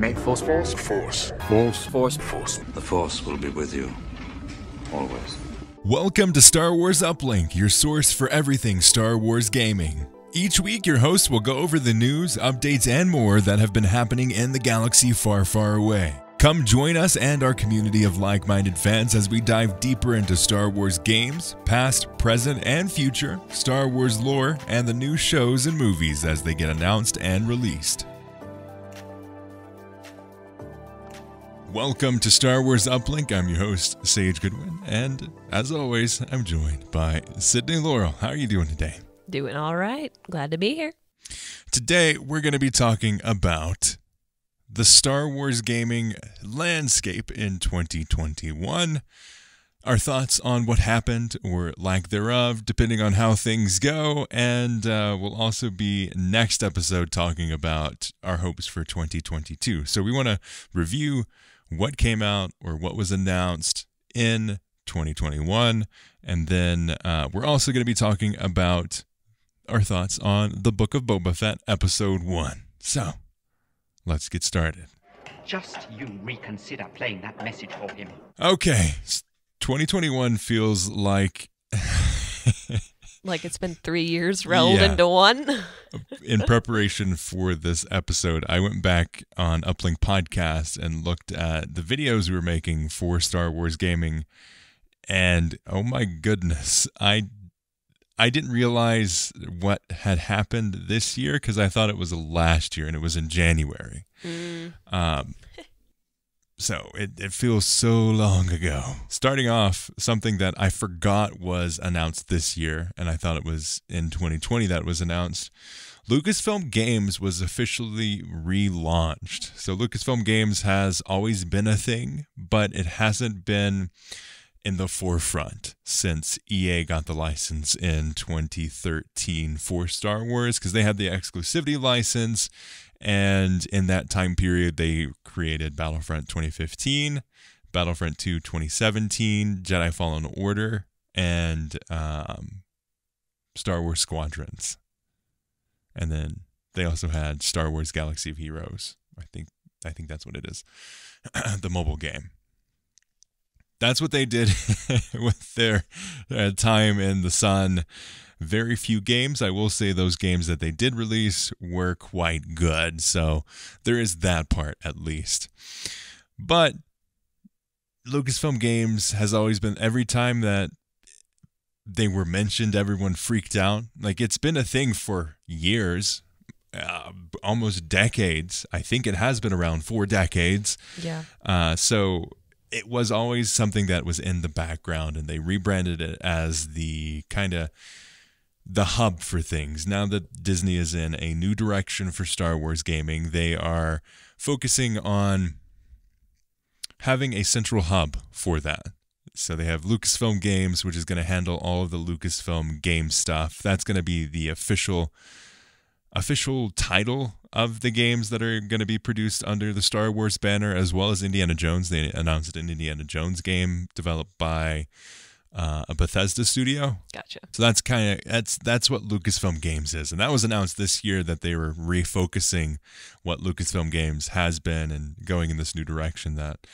Remake. Force. The Force will be with you. Always. Welcome to Star Wars Uplink, your source for everything Star Wars gaming. Each week, your hosts will go over the news, updates, and more that have been happening in the galaxy far, far away. Come join us and our community of like-minded fans as we dive deeper into Star Wars games, past, present, and future, Star Wars lore, and the new shows and movies as they get announced and released. Welcome to Star Wars Uplink. I'm your host, Sage Goodwin, and as always, I'm joined by Sydney Laurel. How are you doing today? Doing all right. Glad to be here. Today, we're going to be talking about the Star Wars gaming landscape in 2021, our thoughts on what happened or lack thereof, depending on how things go, and we'll also be next episode talking about our hopes for 2022. So we want to review what came out or what was announced in 2021, and then we're also going to be talking about our thoughts on the Book of Boba Fett Episode 1. So let's get started. Just you reconsider playing that message for him. Okay, 2021 feels like... like it's been 3 years rolled into one. In preparation for this episode, I went back on Uplink Podcast and looked at the videos we were making for Star Wars gaming, and oh my goodness, I didn't realize what had happened this year because I thought it was last year and it was in January. So it feels so long ago. Starting off, something that I forgot was announced this year, and I thought it was in 2020 that was announced. Lucasfilm Games was officially relaunched. So Lucasfilm Games has always been a thing, but it hasn't been in the forefront since EA got the license in 2013 for Star Wars, because they had the exclusivity license, and in that time period they created Battlefront 2015, Battlefront 2 2017, Jedi Fallen Order, and Star Wars Squadrons. And then they also had Star Wars Galaxy of Heroes. I think that's what it is. The mobile game. That's what they did with their time in the sun. Very few games. I will say those games that they did release were quite good. So there is that part at least. But Lucasfilm Games has always been, every time that they were mentioned, everyone freaked out. Like, it's been a thing for years, almost decades. I think it has been around 4 decades. Yeah. So it was always something that was in the background, and they rebranded it as the kind of the hub for things. Now that Disney is in a new direction for Star Wars gaming, they are focusing on having a central hub for that. So they have Lucasfilm Games, which is going to handle all of the Lucasfilm game stuff. That's going to be the official title of the games that are going to be produced under the Star Wars banner, as well as Indiana Jones. They announced an Indiana Jones game developed by a Bethesda studio. Gotcha. So that's what Lucasfilm Games is, and that was announced this year that they were refocusing what Lucasfilm Games has been and going in this new direction. That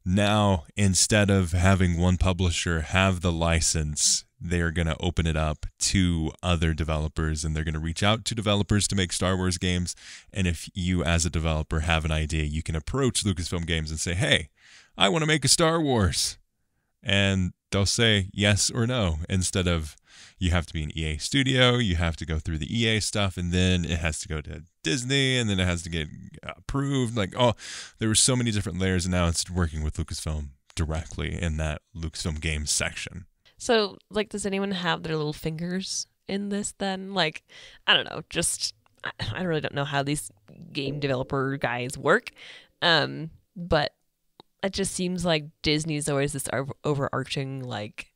now, instead of having one publisher have the license, they are going to open it up to other developers, and they're going to reach out to developers to make Star Wars games. And if you, as a developer, have an idea, you can approach Lucasfilm Games and say, hey, I want to make a Star Wars. And they'll say yes or no, instead of you have to be an EA studio, you have to go through the EA stuff, and then it has to go to Disney, and then it has to get approved. Like, oh, there were so many different layers, and now it's working with Lucasfilm directly in that Lucasfilm Games section. So, like, does anyone have their little fingers in this then? Like, I don't know, I really don't know how these game developer guys work, but it just seems like Disney's always this overarching, like,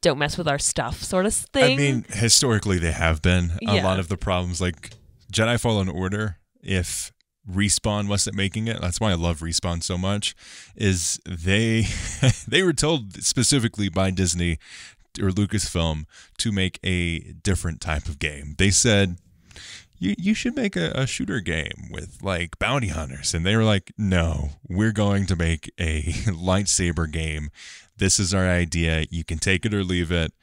don't mess with our stuff sort of thing. I mean, historically they have been. A lot of the problems, like Jedi Fallen Order, if Respawn wasn't making it, that's why I love Respawn so much, is they were told specifically by Disney or Lucasfilm to make a different type of game. They said, you should make a shooter game with like bounty hunters. And they were like, no, we're going to make a lightsaber game. This is our idea. You can take it or leave it.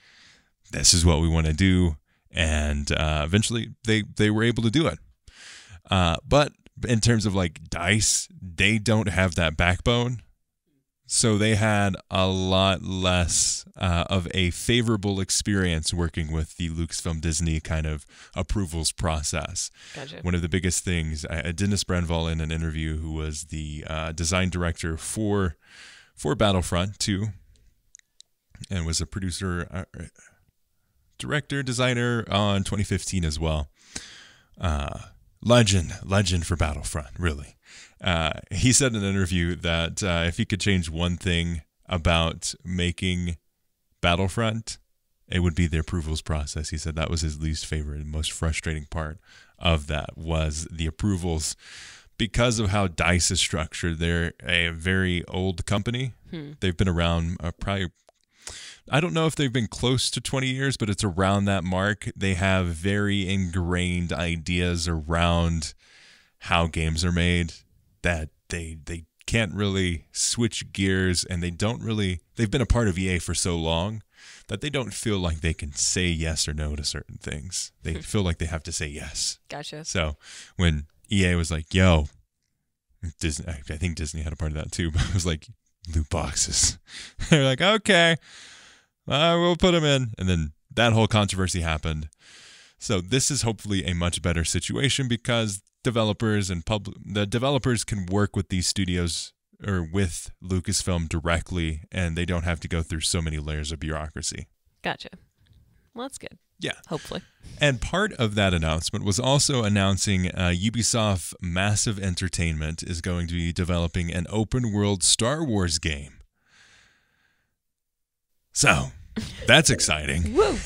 This is what we want to do. And eventually they were able to do it. But in terms of like DICE, they don't have that backbone. So they had a lot less of a favorable experience working with the Lucasfilm Disney kind of approvals process. Gotcha. One of the biggest things, Dennis Brenval in an interview, who was the design director for Battlefront 2 and was a producer, director, designer on 2015 as well. Legend for Battlefront, really. He said in an interview that if he could change one thing about making Battlefront, it would be the approvals process. He said that was his least favorite and most frustrating part of that was the approvals. Because of how DICE is structured, they're a very old company. They've been around probably, I don't know if they've been close to 20 years, but it's around that mark. They have very ingrained ideas around how games are made that they can't really switch gears, and they've been a part of EA for so long that they don't feel like they can say yes or no to certain things. They feel like they have to say yes. Gotcha. So when EA was like, yo, Disney, I think Disney had a part of that too, but it was like, loot boxes. They're like, okay, we'll put them in. And then that whole controversy happened. So this is hopefully a much better situation because developers and the developers can work with these studios or with Lucasfilm directly, and they don't have to go through so many layers of bureaucracy. Gotcha. Well, that's good. Yeah. Hopefully. And part of that announcement was also announcing Ubisoft Massive Entertainment is going to be developing an open world Star Wars game. So that's exciting. Woo!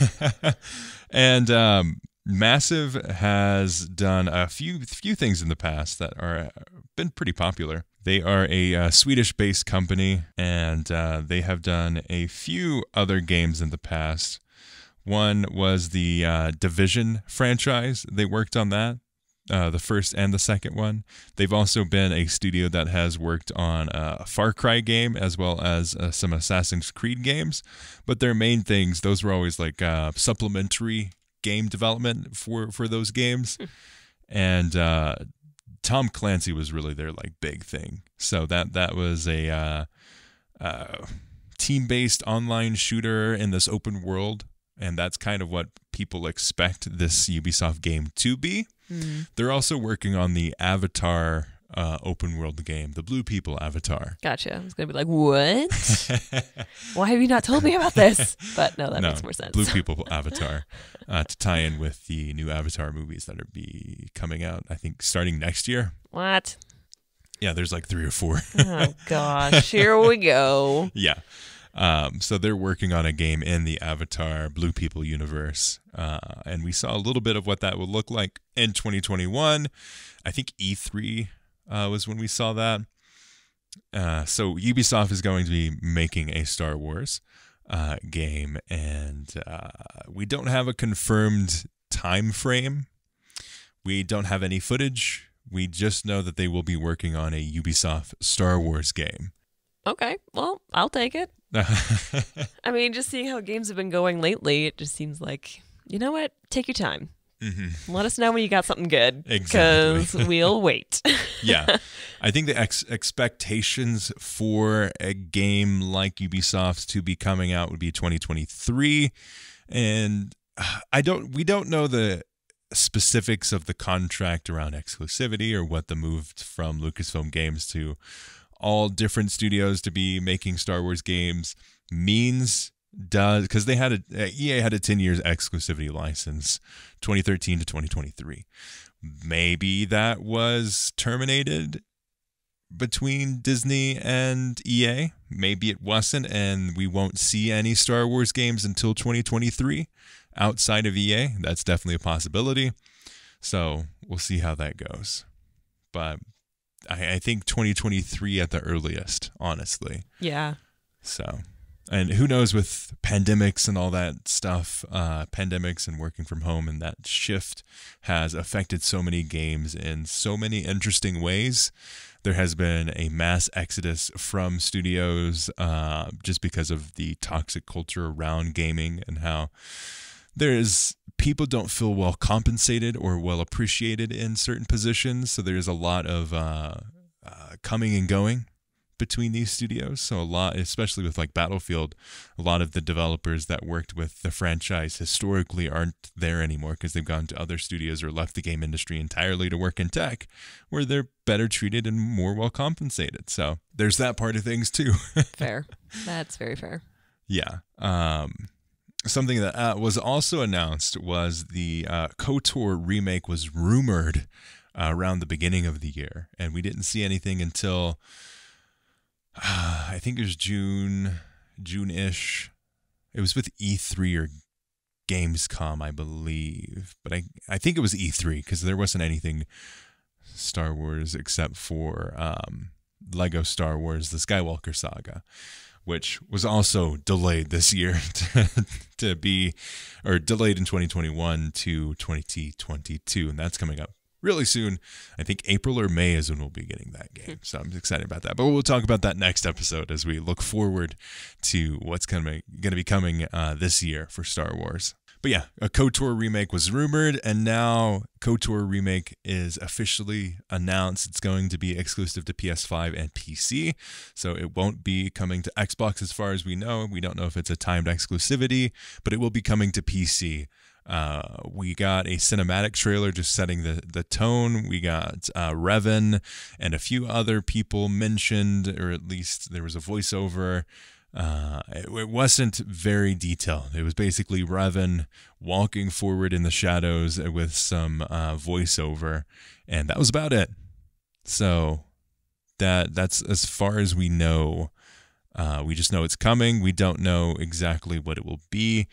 And Massive has done a few things in the past that are been pretty popular. They are a Swedish-based company, and they have done a few other games in the past. One was the Division franchise. They worked on that, the first and the second one. They've also been a studio that has worked on a Far Cry game as well as some Assassin's Creed games. But their main things, those were always like supplementary game development for those games. And Tom Clancy was really their like big thing. So that was a team-based online shooter in this open world. And that's kind of what people expect this Ubisoft game to be. They're also working on the Avatar open world game, the Blue People Avatar. Gotcha. I was going to be like, what? Why have you not told me about this? But no, that makes more sense. Blue People Avatar to tie in with the new Avatar movies that are coming out, I think, starting next year. What? Yeah, there's like 3 or 4. Oh, gosh. Here we go. Yeah. So they're working on a game in the Avatar Blue People universe. And we saw a little bit of what that would look like in 2021. I think E3 was when we saw that. So Ubisoft is going to be making a Star Wars game, and we don't have a confirmed time frame. We don't have any footage. We just know that they will be working on a Ubisoft Star Wars game. Okay, well, I'll take it. I mean, just seeing how games have been going lately, it just seems like, you know what? Take your time. Mm-hmm. Let us know when you got something good. Exactly. Because we'll wait. Yeah. I think the expectations for a game like Ubisoft to be coming out would be 2023. And we don't know the specifics of the contract around exclusivity or what the move from Lucasfilm Games to all different studios to be making Star Wars games means, because they had EA had a 10 years exclusivity license, 2013 to 2023. Maybe that was terminated between Disney and EA. Maybe it wasn't, and we won't see any Star Wars games until 2023 outside of EA. That's definitely a possibility. So we'll see how that goes. But I think 2023 at the earliest, honestly. Yeah. So. And who knows, with pandemics and all that stuff, pandemics and working from home, and that shift has affected so many games in so many interesting ways. There has been a mass exodus from studios just because of the toxic culture around gaming, and how people don't feel well compensated or well appreciated in certain positions. So there's a lot of coming and going between these studios. So a lot, especially with like Battlefield, a lot of the developers that worked with the franchise historically aren't there anymore because they've gone to other studios or left the game industry entirely to work in tech, where they're better treated and more well compensated. So there's that part of things too. Fair. That's very fair. Yeah. Something that was also announced was the KOTOR remake was rumored around the beginning of the year, and we didn't see anything until I think it was June-ish. It was with E3 or Gamescom, I believe. But I think it was E3 because there wasn't anything Star Wars except for Lego Star Wars, the Skywalker Saga, which was also delayed this year to be, or delayed in 2021 to 2022. And that's coming up really soon. I think April or May is when we'll be getting that game. So I'm excited about that. But we'll talk about that next episode as we look forward to what's going to be coming this year for Star Wars. But yeah, a KOTOR remake was rumored, and now KOTOR Remake is officially announced. It's going to be exclusive to PS5 and PC, so it won't be coming to Xbox as far as we know. We don't know if it's a timed exclusivity, but it will be coming to PC. We got a cinematic trailer just setting the tone. We got Revan and a few other people mentioned, or at least there was a voiceover. It wasn't very detailed. It was basically Revan walking forward in the shadows with some voiceover, and that was about it. So that's as far as we know. We just know it's coming. We don't know exactly what it will be.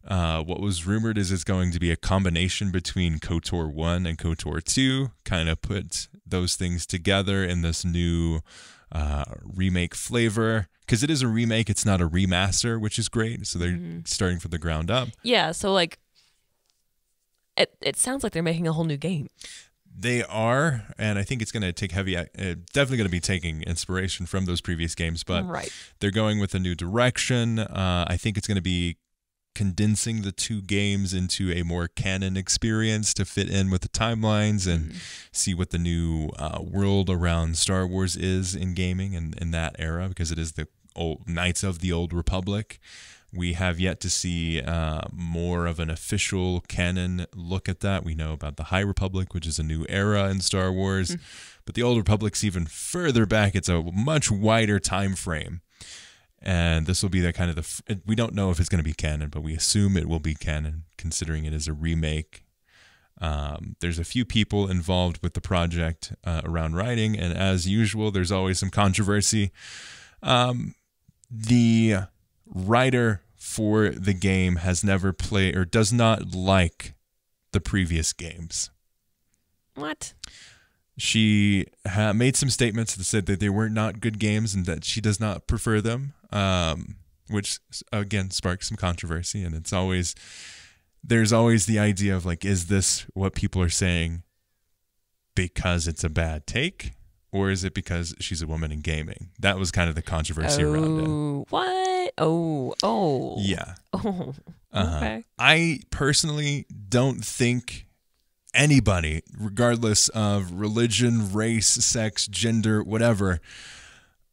What was rumored is it's going to be a combination between KOTOR 1 and KOTOR 2, kind of put those things together in this new remake flavor. Because it is a remake, it's not a remaster, which is great. So they're starting from the ground up. Yeah, so like, it sounds like they're making a whole new game. They are, and I think it's going to take definitely going to be taking inspiration from those previous games, but they're going with a new direction. I think it's going to be condensing the two games into a more canon experience to fit in with the timelines and see what the new world around Star Wars is in gaming and in that era, because it is the old Knights of the Old Republic. We have yet to see more of an official canon look at that. We know about the High Republic, which is a new era in Star Wars, but the Old Republic's even further back. It's a much wider time frame. And this will be that kind of we don't know if it's going to be canon, but we assume it will be canon, considering it is a remake. There's a few people involved with the project around writing, and as usual, there's always some controversy. The writer for the game has never played or does not like the previous games. What? She made some statements that said that they were not good games and that she does not prefer them, which, again, sparks some controversy. And there's always the idea of, like, is this what people are saying because it's a bad take? Or is it because she's a woman in gaming? That was kind of the controversy around it. What? Oh. Yeah. Oh, okay. I personally don't think anybody, regardless of religion, race, sex, gender, whatever,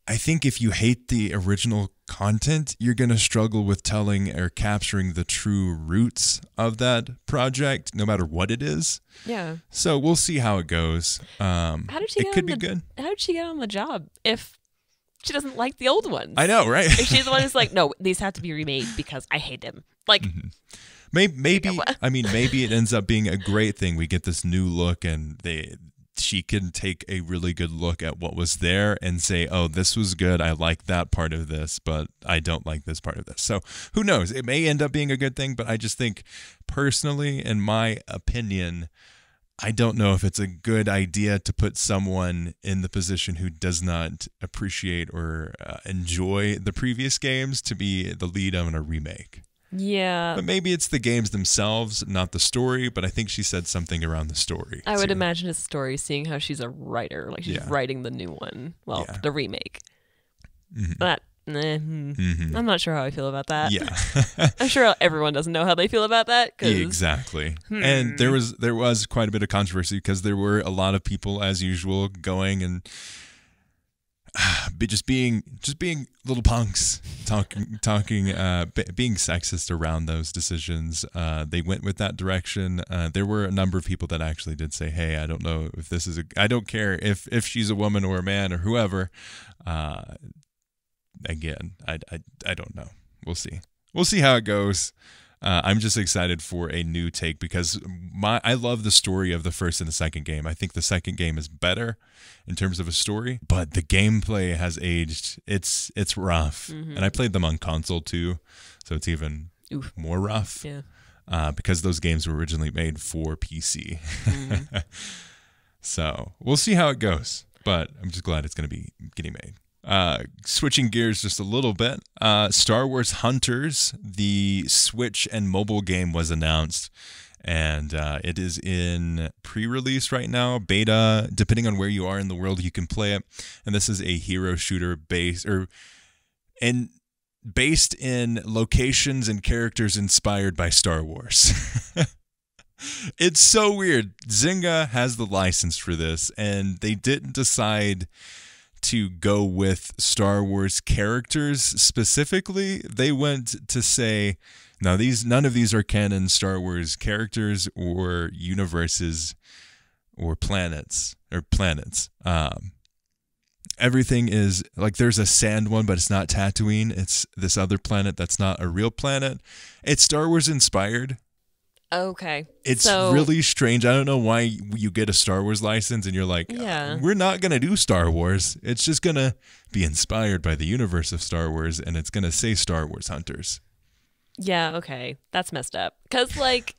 I think if you hate the original content, you're going to struggle with telling or capturing the true roots of that project, no matter what it is. Yeah. So we'll see how it goes. It could be good. How did she get on the job if she doesn't like the old ones? I know, right? If she's the one who's like, no, these have to be remade because I hate them. Like, maybe it ends up being a great thing. We get this new look, and she can take a really good look at what was there and say, oh, this was good. I like that part of this, but I don't like this part of this. So who knows? It may end up being a good thing, but I just think personally, in my opinion, I don't know if it's a good idea to put someone in the position who does not appreciate or enjoy the previous games to be the lead on a remake. Yeah. But maybe it's the games themselves, not the story, but I think she said something around the story. I would imagine it's a story, seeing how she's a writer. Like, she's writing the new one. Well, the remake. Mm-hmm. But I'm not sure how I feel about that. Yeah. I'm sure everyone doesn't know how they feel about that. Exactly. And there was quite a bit of controversy because there were a lot of people, as usual, going and just being little punks, talking, being sexist around those decisions. They went with that direction. There were a number of people that actually did say, "Hey, I don't know if this is I don't care if she's a woman or a man or whoever." Again, I don't know. We'll see. We'll see how it goes. I'm just excited for a new take because I love the story of the first and the second game. I think the second game is better in terms of a story, but the gameplay has aged. It's rough, and I played them on console too, so it's even more rough. Yeah. Because those games were originally made for PC. So we'll see how it goes, but I'm just glad it's going to be getting made. Switching gears just a little bit, Star Wars Hunters, the Switch and mobile game, was announced, and it is in pre-release right now, beta. Depending on where you are in the world, you can play it, and this is a hero shooter based in locations and characters inspired by Star Wars. It's so weird. Zynga has the license for this, and they didn't decide to go with Star Wars characters specifically. They went to say, now none of these are canon Star Wars characters or universes or planets. Everything is like, there's a sand one, but it's not Tatooine. It's this other planet that's not a real planet. It's Star Wars inspired. Okay. It's really strange. I don't know why you get a Star Wars license and you're like, we're not going to do Star Wars. It's just going to be inspired by the universe of Star Wars, and it's going to say Star Wars Hunters. Yeah, okay. That's messed up. Because, like,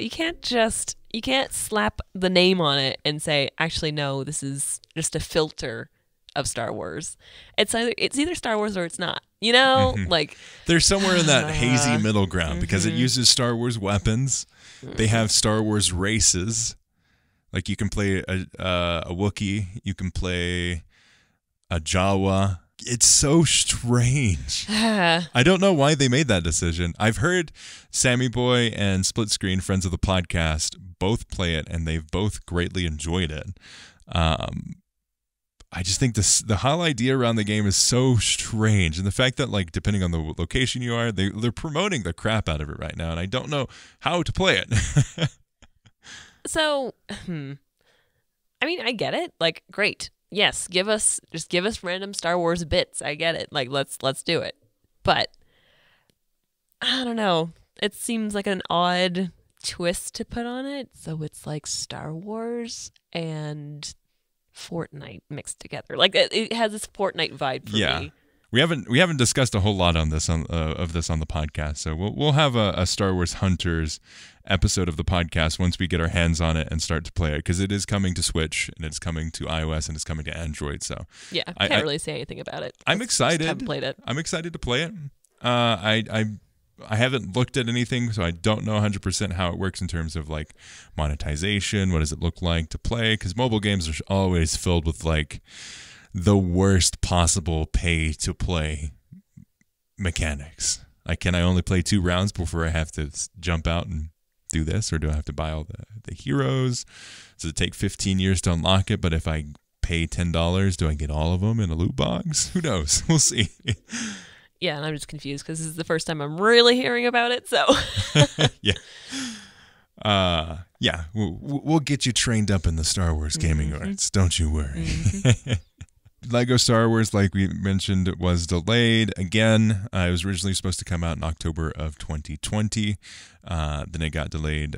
you can't slap the name on it and say, actually, no, this is just a filter of Star Wars. It's either Star Wars or it's not. You know, like, they're somewhere in that hazy middle ground because it uses Star Wars weapons. They have Star Wars races. Like, you can play a Wookiee, you can play a Jawa. It's so strange. I don't know why they made that decision. I've heard Sammy Boy and Split Screen, friends of the podcast, both play it, and they've both greatly enjoyed it. I just think the whole idea around the game is so strange, and the fact that, like, depending on the location you are, they're promoting the crap out of it right now, and I don't know how to play it. So, I mean, I get it. Like, great, yes, give us random Star Wars bits. I get it. Like, let's do it. But I don't know. It seems like an odd twist to put on it. So it's like Star Wars and Fortnite mixed together. Like, it has this Fortnite vibe for me. We haven't discussed a whole lot on this of this on the podcast, so we'll have a Star Wars Hunters episode of the podcast once we get our hands on it and start to play it, because it is coming to Switch and it's coming to iOS and it's coming to Android. So yeah, I can't really say anything about it. I'm excited. Just haven't played it. I'm excited to play it. I haven't looked at anything, so I don't know 100% how it works in terms of, like, monetization. What does it look like to play? Because mobile games are always filled with, like, the worst possible pay-to-play mechanics. Like, can I only play 2 rounds before I have to jump out and do this? Or do I have to buy all the heroes? Does it take 15 years to unlock it? But if I pay $10, do I get all of them in a loot box? Who knows? We'll see. Yeah, and I'm just confused because this is the first time I'm really hearing about it. So yeah, we'll get you trained up in the Star Wars gaming arts. Don't you worry. Lego Star Wars, like we mentioned, was delayed again. It was originally supposed to come out in October of 2020. Then it got delayed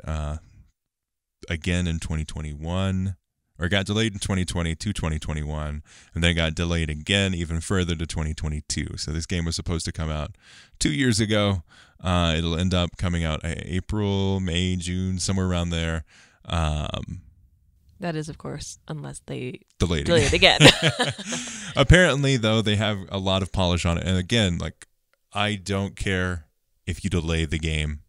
again in 2021. or got delayed in 2020 to 2021, and then got delayed again even further to 2022. So this game was supposed to come out 2 years ago. It'll end up coming out April, May, June, somewhere around there. That is, of course, unless they Delayed it again. Apparently, though, they have a lot of polish on it. And again, like, I don't care if you delay the game.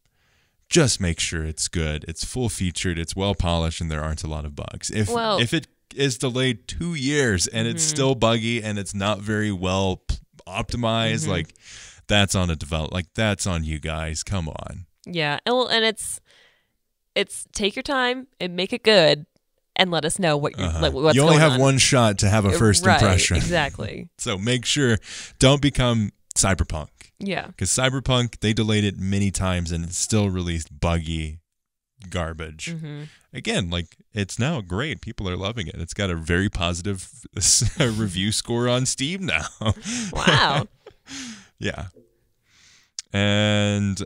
Just make sure it's good. It's full featured. It's well polished, and there aren't a lot of bugs. If it is delayed 2 years and it's still buggy and it's not very well optimized, like, that's on a develop. Like, that's on you guys. Come on. Yeah, and it's take your time and make it good. And let us know what what's going on. You only have one shot to have a first impression. Exactly. So make sure, don't become Cyberpunk. Yeah. Because Cyberpunk, they delayed it many times and it still released buggy garbage. Again, like, it's now great. People are loving it. It's got a very positive review score on Steam now. Wow. Yeah. And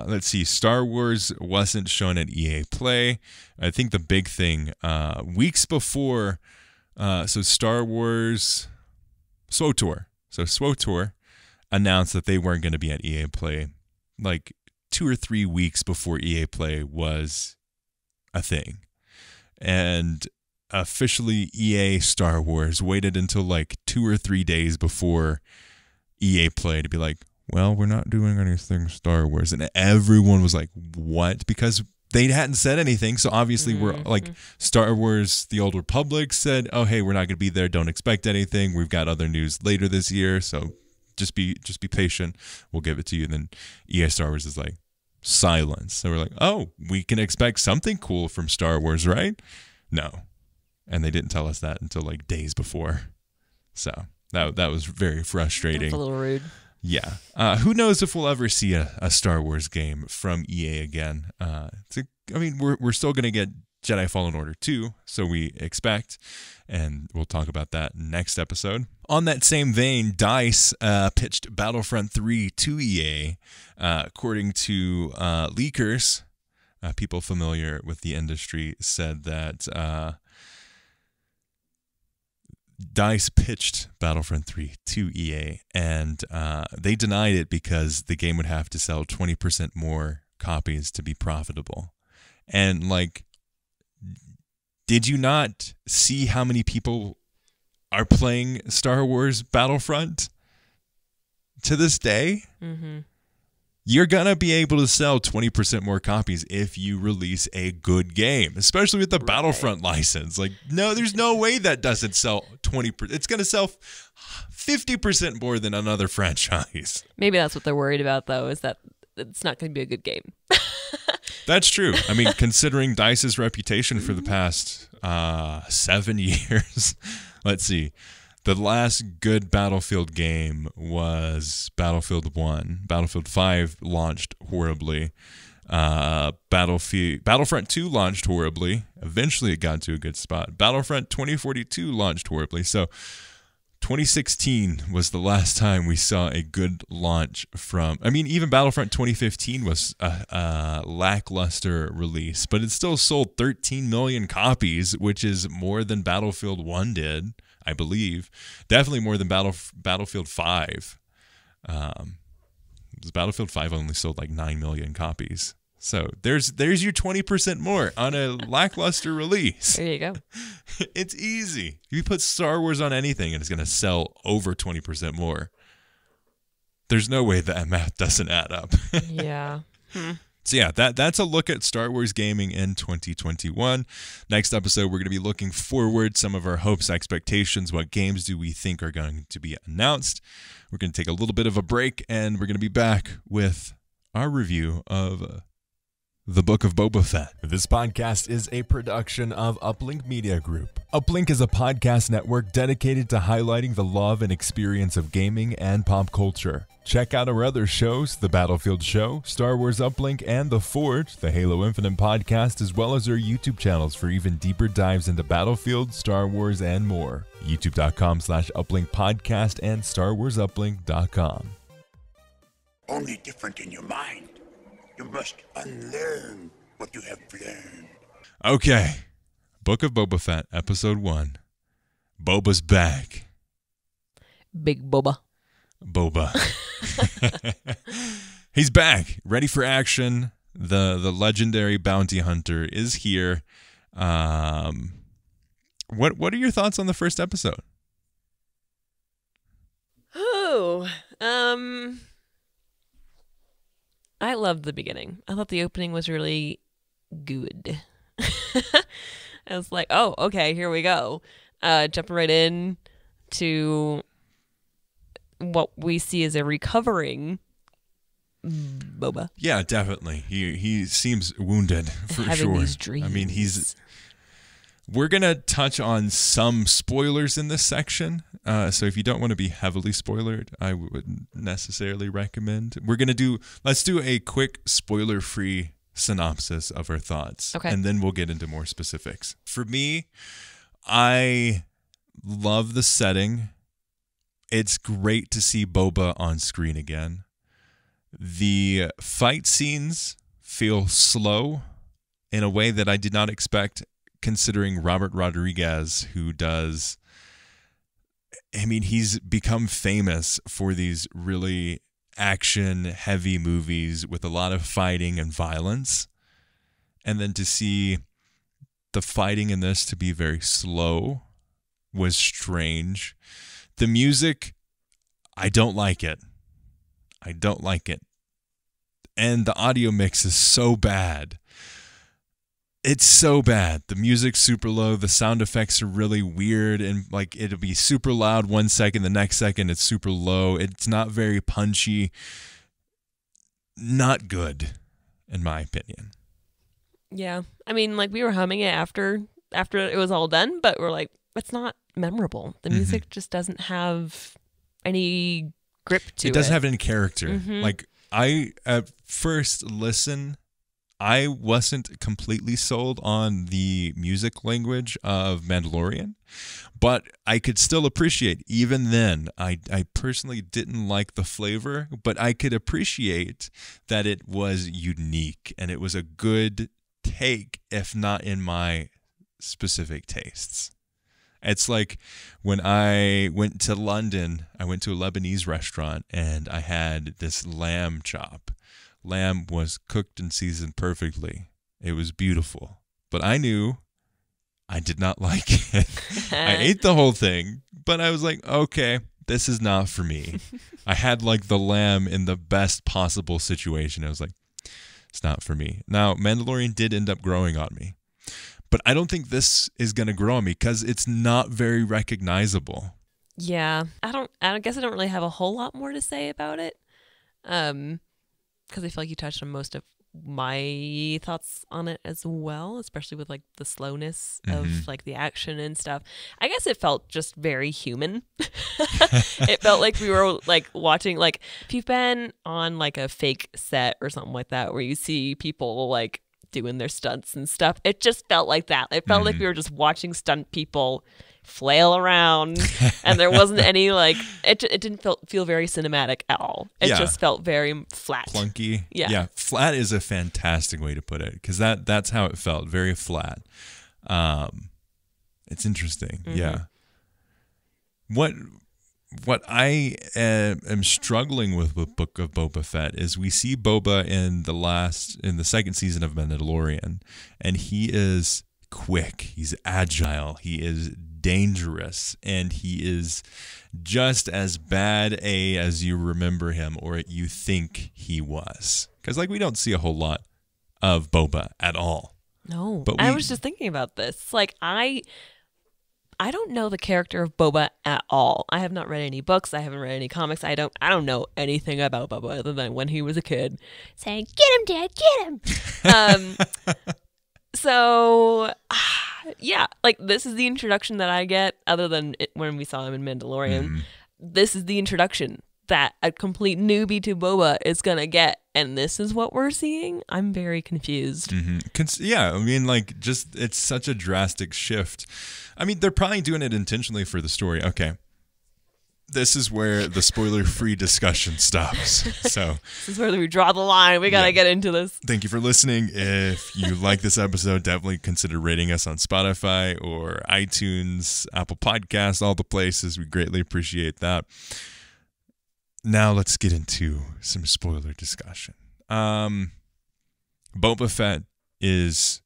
let's see, Star Wars wasn't shown at EA Play. I think the big thing, weeks before, so Star Wars SWTOR. So SWTOR announced that they weren't going to be at EA Play like 2 or 3 weeks before EA Play was a thing. And officially EA Star Wars waited until like 2 or 3 days before EA Play to be like, well, we're not doing anything Star Wars. And everyone was like, what? Because they hadn't said anything. So obviously we're like, Star Wars The Old Republic said, oh, hey, we're not going to be there. Don't expect anything. We've got other news later this year. So just be patient. We'll give it to you. And then EA Star Wars is like, silence. So we're like, oh, we can expect something cool from Star Wars, right? No. And they didn't tell us that until like days before. So that was very frustrating. That's a little rude. Yeah. Who knows if we'll ever see a Star Wars game from EA again. We're still going to get Jedi Fallen Order 2, so we expect, and we'll talk about that next episode. On that same vein, DICE pitched Battlefront 3 to EA. According to leakers, people familiar with the industry said that DICE pitched Battlefront 3 to EA, and they denied it because the game would have to sell 20% more copies to be profitable. And, like, did you not see how many people are playing Star Wars Battlefront to this day? You're going to be able to sell 20% more copies if you release a good game, especially with the Battlefront license. Like, no, there's no way that doesn't sell 20%. It's going to sell 50% more than another franchise. Maybe that's what they're worried about, though, is that it's not going to be a good game. That's true. I mean, considering DICE's reputation for the past 7 years, let's see. The last good Battlefield game was Battlefield 1. Battlefield 5 launched horribly. Battlefront 2 launched horribly. Eventually it got to a good spot. Battlefront 2042 launched horribly. So 2016 was the last time we saw a good launch from... I mean, even Battlefront 2015 was a lackluster release, but it still sold 13 million copies, which is more than Battlefield 1 did. I believe, definitely more than Battlefield 5. Battlefield 5 only sold like 9 million copies. So there's your 20% more on a lackluster release. There you go. It's easy. You put Star Wars on anything and it's going to sell over 20% more. There's no way that math doesn't add up. Yeah. So yeah, that's a look at Star Wars gaming in 2021. Next episode, we're going to be looking forward, some of our hopes, expectations, what games do we think are going to be announced. We're going to take a little bit of a break, and we're going to be back with our review of The Book of Boba Fett. This podcast is a production of Uplink Media Group. Uplink is a podcast network dedicated to highlighting the love and experience of gaming and pop culture. Check out our other shows, The Battlefield Show, Star Wars Uplink, and The Forge, the Halo Infinite podcast, as well as our YouTube channels for even deeper dives into Battlefield, Star Wars, and more. YouTube.com/Uplink podcast and StarWarsUplink.com. Only different in your mind. You must unlearn what you have learned. Okay, Book of Boba Fett, Episode 1. Boba's back. Big Boba. Boba. He's back, ready for action. The legendary bounty hunter is here. What are your thoughts on the first episode? Oh, I loved the beginning. I thought the opening was really good. I was like, oh, okay, here we go. Jumping right in to what we see as a recovering Boba. Yeah, definitely. He seems wounded for having sure. these dreams. I mean, we're gonna touch on some spoilers in this section. So if you don't want to be heavily spoilered, I wouldn't necessarily recommend. Let's do a quick spoiler-free synopsis of our thoughts. Okay. And then we'll get into more specifics. For me, I love the setting. It's great to see Boba on screen again. The fight scenes feel slow in a way that I did not expect, considering Robert Rodriguez, he's become famous for these really action-heavy movies with a lot of fighting and violence. And then to see the fighting in this to be very slow was strange. The music, I don't like it. And the audio mix is so bad. It's so bad. The music's super low. The sound effects are really weird. And like it'll be super loud 1 second. The next second it's super low. It's not very punchy. Not good, in my opinion. Yeah. I mean, like we were humming it after it was all done, but we're like, it's not memorable. The music just doesn't have any grip to it. It doesn't have any character. Mm-hmm. Like at first listen, I wasn't completely sold on the music language of Mandalorian, but I could still appreciate, even then, I personally didn't like the flavor, but I could appreciate that it was unique and it was a good take, if not in my specific tastes. It's like when I went to London, I went to a Lebanese restaurant and I had this lamb chop. Lamb was cooked and seasoned perfectly. It was beautiful. But I knew I did not like it. I ate the whole thing, but I was like, okay, this is not for me. I had like the lamb in the best possible situation. I was like, it's not for me. Now, Mandalorian did end up growing on me. But I don't think this is going to grow on me because it's not very recognizable. Yeah. I guess I don't really have a whole lot more to say about it. Because I feel like you touched on most of my thoughts on it as well, especially with like the slowness of like the action and stuff. I guess it felt just very human. It felt like we were like watching, like if you've been on like a fake set or something like that where you see people like doing their stunts and stuff, it just felt like that. It felt like we were just watching stunt people flail around, and there wasn't any like it didn't feel very cinematic at all. It just felt very flat, clunky. Yeah, flat is a fantastic way to put it, because that's how it felt, very flat. It's interesting. Yeah. What I am struggling with Book of Boba Fett is we see Boba in the second season of Mandalorian, and he is quick, he's agile, he is dangerous, and he is just as bad as you remember him or you think he was. Because like we don't see a whole lot of Boba at all. No, but I was just thinking about this. Like I don't know the character of Boba at all. I have not read any books. I haven't read any comics. I don't know anything about Boba other than when he was a kid saying, "Get him, Dad, get him." So, yeah, like this is the introduction that I get, other than when we saw him in Mandalorian. This is the introduction that a complete newbie to Boba is going to get. And this is what we're seeing. I'm very confused. Yeah, I mean, like, just it's such a drastic shift. I mean, they're probably doing it intentionally for the story. Okay. this is where the spoiler-free discussion stops. So This is where we draw the line. We got to get into this. thank you for listening. If you like this episode, definitely consider rating us on Spotify or iTunes, Apple Podcasts, all the places. We greatly appreciate that. Now let's get into some spoiler discussion. Boba Fett is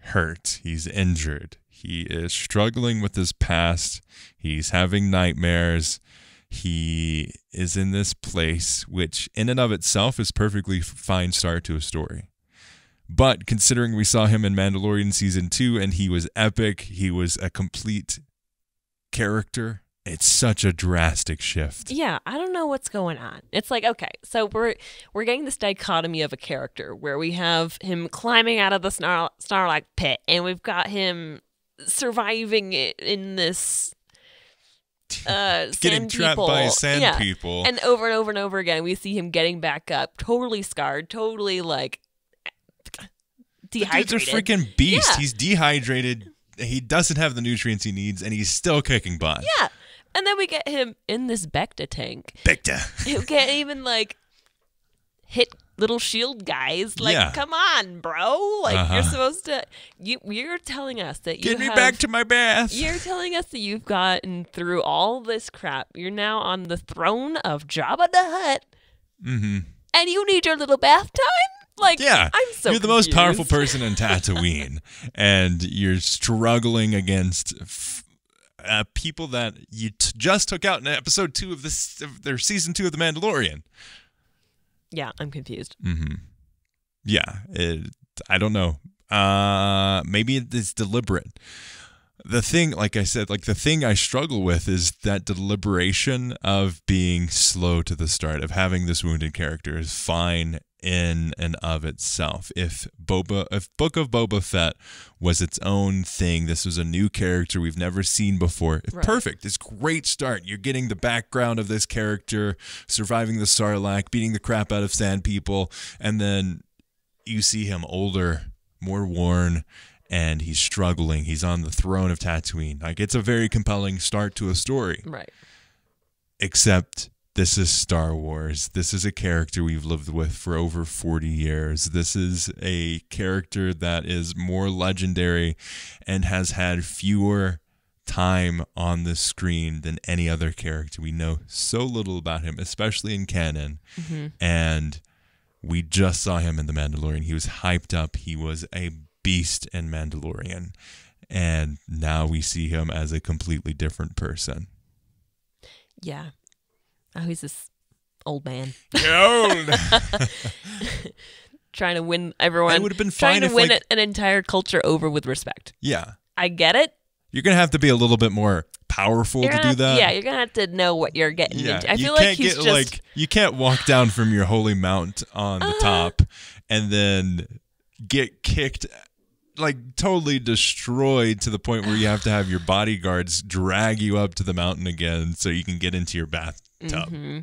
hurt. He's injured. He is struggling with his past. He's having nightmares. He is in this place, which in and of itself is perfectly fine start to a story. But considering we saw him in Mandalorian Season 2 and he was epic, he was a complete character, it's such a drastic shift. Yeah, I don't know what's going on. It's like, okay, so we're getting this dichotomy of a character where we have him climbing out of the Snarlack pit, and we've got him surviving in this Getting sand trapped people. by sand people. And over and over again, we see him getting back up, totally scarred, totally like dehydrated. The dude's a freaking beast. Yeah. He's dehydrated. He doesn't have the nutrients he needs, and he's still kicking butt. Yeah. And then we get him in this Bacta tank. Bacta. Who can't even like hit little shield guys. Like, Yeah. come on, bro. Like you're supposed to. You're telling us that you Get me back to my bath. You're telling us that you've gotten through all this crap. You're now on the throne of Jabba the Hutt. Mm-hmm. And you need your little bath time? Like, Yeah, I'm so you're the most confused. powerful person in Tatooine, and you're struggling against people that you just took out in episode 2 of their season 2 of The Mandalorian. Yeah, I'm confused. Mm-hmm. Yeah, I don't know. Maybe it's deliberate. The thing, like I said, the thing I struggle with is that deliberation of being slow to the start, of having this wounded character is fine in and of itself. If Book of Boba Fett was its own thing, this was a new character we've never seen before. Right. Perfect. It's a great start. You're getting the background of this character, surviving the Sarlacc, beating the crap out of sand people, and then you see him older, more worn, and he's struggling. He's on the throne of Tatooine. Like, it's a very compelling start to a story. Right. Except this is Star Wars. This is a character we've lived with for over 40 years. This is a character that is more legendary and has had fewer time on the screen than any other character. We know so little about him, especially in canon. Mm-hmm. And we just saw him in The Mandalorian. He was hyped up. He was a beast in Mandalorian. And now we see him as a completely different person. Yeah. Oh, he's this old man. Old. Trying to win everyone. It would have been trying fine to if, win like- an entire culture over with respect. Yeah. I get it. You're going to have to be a little bit more powerful to do that. Yeah, you're going to have to know what you're getting Yeah, into. I you feel like can't he's get just... you can't walk down from your holy mount on the top and then get kicked, like totally destroyed to the point where you have to have your bodyguards drag you up to the mountain again so you can get into your bathtub. Mm-hmm.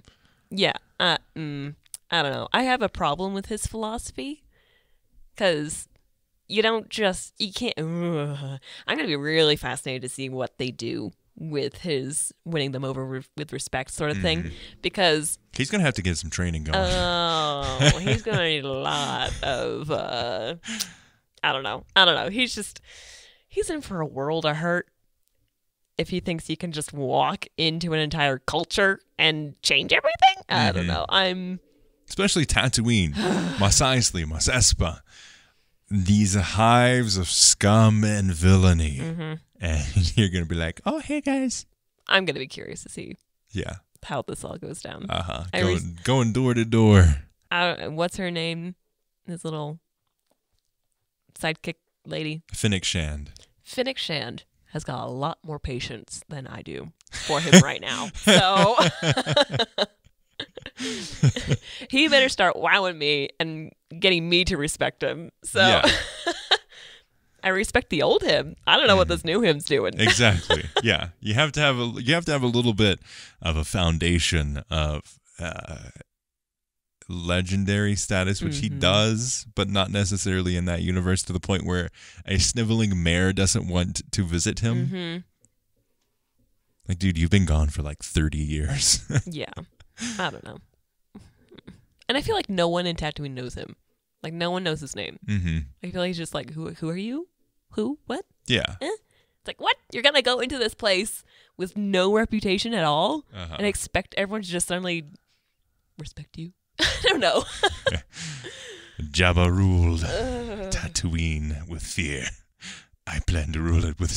Yeah. I don't know. I have a problem with his philosophy because you can't. I'm going to be really fascinated to see what they do with his winning them over with respect sort of thing, because He's going to have to get some training going. he's going to need a lot of, I don't know. He's in for a world of hurt if he thinks he can just walk into an entire culture and change everything. I don't know. Especially Tatooine, Mos Eisley, Mos Espa. These hives of scum and villainy. And you're going to be like, oh, hey, guys. I'm going to be curious to see Yeah. how this all goes down. Going door to door. What's her name? His little sidekick lady. Fennec Shand. Fennec Shand has got a lot more patience than I do for him right now. So he better start wowing me and getting me to respect him. So Yeah. I respect the old him. I don't know what this new him's doing. Exactly. Yeah. You have to have a little bit of a foundation of legendary status, which he does, but not necessarily in that universe, to the point where a sniveling mayor doesn't want to visit him. Like, dude, you've been gone for like 30 years. Yeah. I don't know. And I feel like no one in Tatooine knows him. Like, no one knows his name. Mm-hmm. I feel like he's just like, who are you? Who? What? Yeah. It's like, what? You're going to go into this place with no reputation at all and expect everyone to just suddenly respect you? I don't know. Jabba ruled Tatooine with fear. I plan to rule it with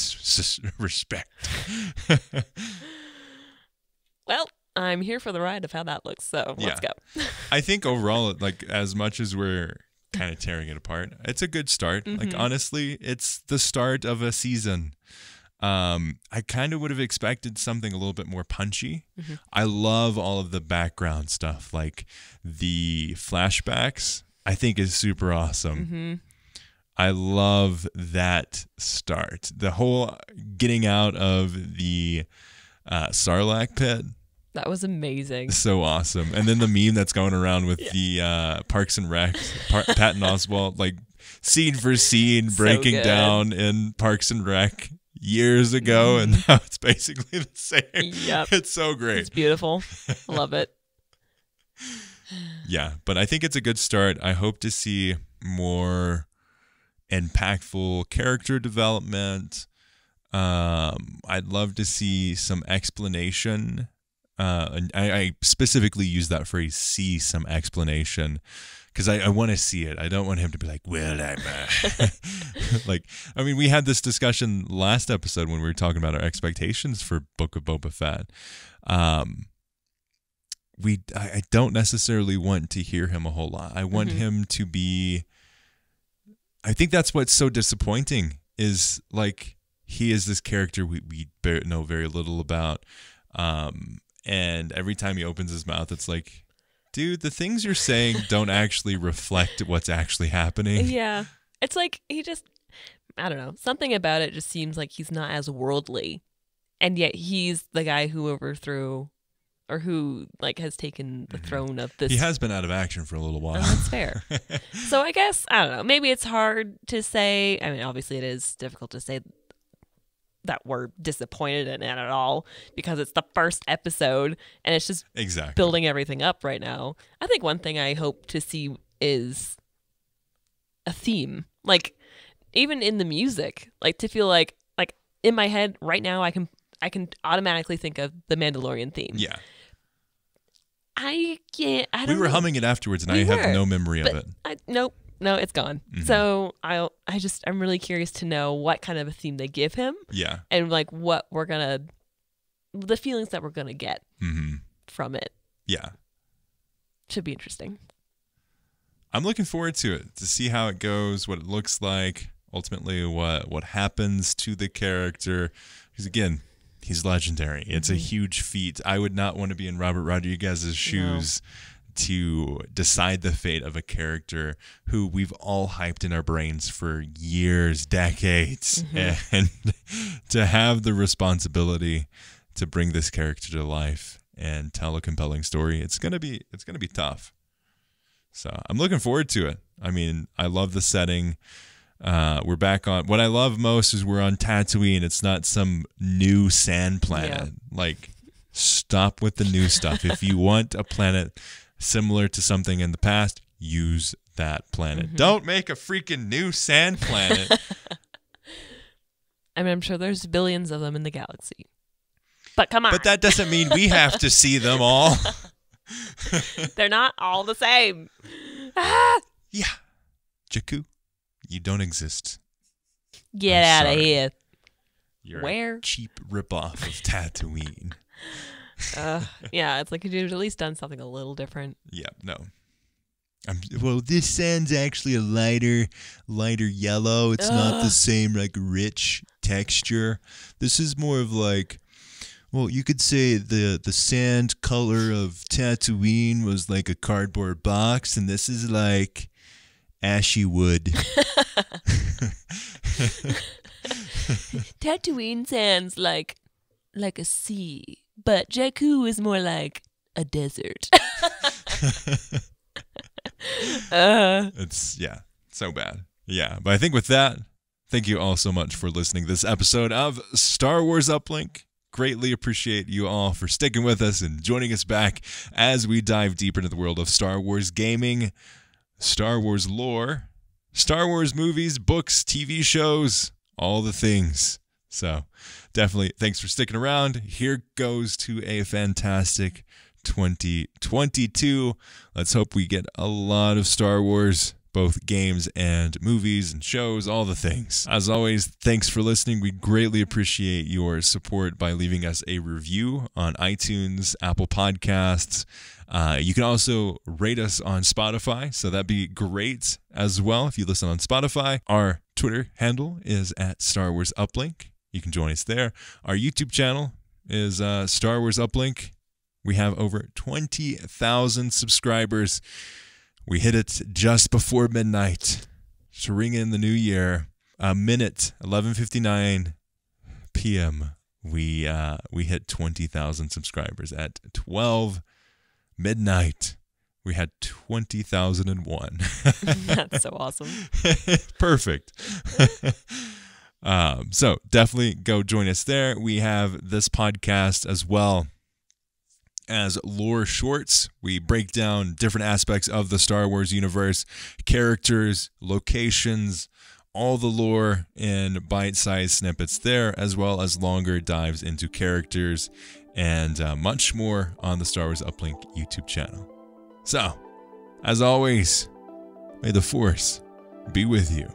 respect. Well, I'm here for the ride of how that looks, so let's go. I think overall, like, as much as we're kind of tearing it apart, it's a good start. Like, honestly, it's the start of a season. I kind of would have expected something a little bit more punchy. I love all of the background stuff, like the flashbacks, I think is super awesome. I love that start. The whole getting out of the Sarlacc pit. That was amazing. So awesome. And then the meme that's going around with the Parks and Rec, Patton Oswalt, like scene for scene breaking down in Parks and Rec years ago, and now it's basically the same. Yep. It's so great. It's beautiful. I love it. Yeah, but I think it's a good start. I hope to see more impactful character development. I'd love to see some explanation. And I specifically use that phrase, see some explanation, because I want to see it. I don't want him to be like, well, I'm like, I mean, we had this discussion last episode when we were talking about our expectations for Book of Boba Fett. I don't necessarily want to hear him a whole lot. I want him to be, I think that's what's so disappointing, is like, he is this character we know very little about. And every time he opens his mouth, it's like, dude, the things you're saying don't actually reflect what's actually happening. Yeah. It's like he just, I don't know, something about it just seems like he's not as worldly. And yet he's the guy who overthrew, or who like has taken the throne of this. He has been out of action for a little while. Oh, that's fair. So I guess, I don't know, maybe it's hard to say. I mean, obviously it is difficult to say that we're disappointed in it at all, because it's the first episode and it's just building everything up right now. I think one thing I hope to see is a theme, like even in the music, like to feel like in my head right now, I can automatically think of the Mandalorian theme. Yeah. I can't. I don't. We were know. humming it afterwards, and I have no memory of it. Nope. No, it's gone. So I'm really curious to know what kind of a theme they give him. Yeah. And like what the feelings that we're gonna get from it. Yeah. Should be interesting. I'm looking forward to it, to see how it goes, what it looks like, ultimately what happens to the character. Because again, he's legendary. It's a huge feat. I would not want to be in Robert Rodriguez's shoes to decide the fate of a character who we've all hyped in our brains for years, decades, and to have the responsibility to bring this character to life and tell a compelling story. It's gonna be tough. So I'm looking forward to it. I mean, I love the setting. We're back on. What I love most is we're on Tatooine. It's not some new sand planet. Like, stop with the new stuff. If you want a planet similar to something in the past, use that planet. Don't make a freaking new sand planet. I mean, I'm sure there's billions of them in the galaxy. But come on. But that doesn't mean we have to see them all. They're not all the same. Yeah. Jakku, you don't exist. Get out of here. You're Where? a cheap ripoff of Tatooine. Yeah, it's like you'd at least done something a little different. Yeah, no. Well, this sand's actually a lighter yellow. It's not the same like rich texture. This is more of like, well, you could say the sand color of Tatooine was like a cardboard box, and this is like ashy wood. Tatooine sounds like a sea, but Jakku is more like a desert. It's so bad. Yeah, but I think with that, thank you all so much for listening to this episode of Star Wars Uplink. greatly appreciate you all for sticking with us and joining us back as we dive deeper into the world of Star Wars gaming, Star Wars lore, Star Wars movies, books, TV shows, all the things. So definitely thanks for sticking around. Here goes to a fantastic 2022. Let's hope we get a lot of Star Wars, both games and movies and shows, all the things. As always, thanks for listening. We greatly appreciate your support by leaving us a review on iTunes, Apple Podcasts. You can also rate us on Spotify, so that'd be great as well if you listen on Spotify. Our Twitter handle is at Star Wars Uplink. You can join us there. Our YouTube channel is Star Wars Uplink. We have over 20,000 subscribers. We hit it just before midnight to ring in the new year. A minute, 11:59 p.m. We hit 20,000 subscribers. At 12 midnight, we had 20,001. That's so awesome. Perfect. So definitely go join us there. We have this podcast as well as lore shorts. We break down different aspects of the Star Wars universe, characters, locations, all the lore in bite-sized snippets there, as well as longer dives into characters and much more on the Star Wars Uplink YouTube channel. So, as always, may the Force be with you.